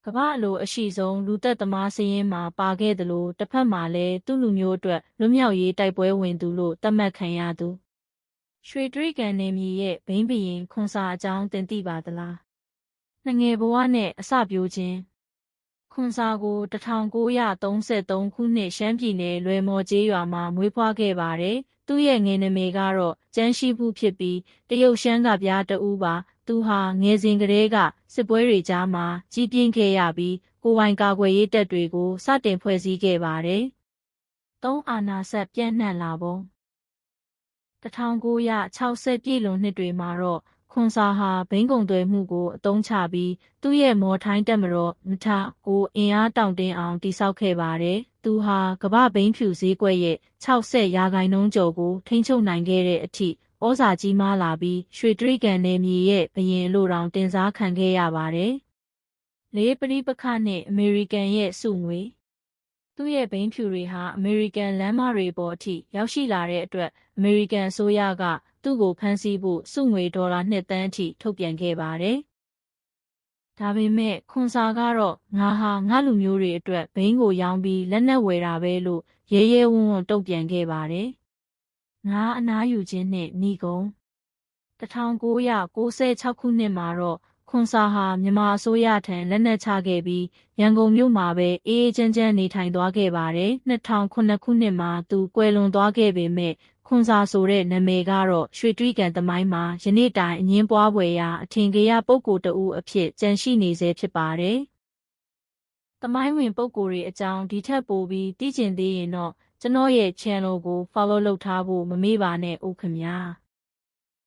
ကမ္ဘာလိုအရှိဆုံးလူသက်သမားစရင်းမှာပါခဲ့သလိုတစ်ဖက်မှာလည်းသူ့လူမျိုးအတွက်လွတ်မြောက်ရေးတိုက်ပွဲဝင်သူလို့သတ်မှတ်ခံရသူရွှေတြိဂံနယ်မြေရဲ့ဘိန်းဘုရင်ခွန်စာအကြောင်းသင်သိပါသလားငငယ်ဘဝနဲ့အစပျိုးခြင်းခွန်စာကို1933ခုနှစ်ရှမ်းပြည်နယ်လွယ်မော်ကျေးရွာမှာမွေးဖွားခဲ့ပါတယ်သူ့ရဲ့ငယ်နာမည်ကတော့ကျန်းရှိဘူးဖြစ်ပြီးတရုတ်ရှမ်းကပြားတဦးပါသူဟာငယ်စဉ်ကတည်းကစစ်ပွဲတွေကြားမှာကြီးပြင်းခဲ့ရပြီးကိုယ်ပိုင်ကာကွယ်ရေးတပ်တွေကိုစတင်ဖွဲ့စည်းခဲ့ပါတယ်။သုံးအာနာစက်ပြန့်နှံ့လာပုံ1960ပြည့်လွန်နှစ်တွေမှာတော့ခွန်စာဟာဘိန်းကုံသွယ်မှုကိုအသုံးချပြီးသူ့ရဲ့မော်ထိုင်းတပ်မတော်မထကိုအင်အားတောင့်တင်းအောင်တည်ဆောက်ခဲ့ပါတယ်။သူဟာကမ္ဘာဘိန်းဖြူဈေးကွက်ရဲ့60%ကျော်ကိုထိန်းချုပ်နိုင်ခဲ့တဲ့အထိဩဇာကြီးမားလာပြီးရွှေတြိဂံနယ်မြေရဲ့ဘုရင်လို့တောင်တင်စားခံခဲ့ရပါတယ်။လေးပဋိပက္ခနဲ့အမေရိကန်ရဲ့စုငွေသူ့ရဲ့ဘိန်းဖြူတွေဟာအမေရိကန်လမ်းမတွေပေါ်အထိရောက်ရှိလာတဲ့အတွက်အမေရိကန်အစိုးရကသူ့ကိုဖမ်းဆီးဖို့စုငွေဒေါ်လာ2 သန်းအထိထုတ်ပြန်ခဲ့ပါတယ်။ဒါပေမဲ့ခွန်စာကတော့ငါဟာငါလူမျိုးတွေအတွက်ဘိန်းကိုရောင်းပြီးလက်နက်ဝယ်တာပဲလို့ရဲရဲဝံ့ဝံ့တုံ့ပြန်ခဲ့ပါတယ်။ငါအနားယူခြင်းနဲ့ဏီကုံ1996ခုနှစ်မှာတော့ခွန်စာဟာမြန်မာအစိုးရထံလက်နက်ချခဲ့ပြီးရန်ကုန်မြို့မှာပဲအေးအေးချမ်းချမ်းနေထိုင်သွားခဲ့ပါတယ်2009ခုနှစ်မှာသူကွယ်လွန်သွားခဲ့ပေမဲ့ခွန်စာဆိုတဲ့နာမည်ကတော့ရွှေတြိဂံသမိုင်းမှာယနေ့တိုင်အငင်းပွားဖွယ်ရာအထင်ကရပုဂ္ဂိုလ်တဦးအဖြစ်ကျန်ရှိနေဆဲဖြစ်ပါတယ်။သမိုင်းဝင်ပုဂ္ဂိုလ်တွေအကြောင်းဒီထက်ပိုပြီးသိချင်သေးရင်တော့ကျွန်တော်ရဲ့ channel ကို follow လုပ်ထားဖို့မမေ့ပါနဲ့ဦးခင်ဗျာ။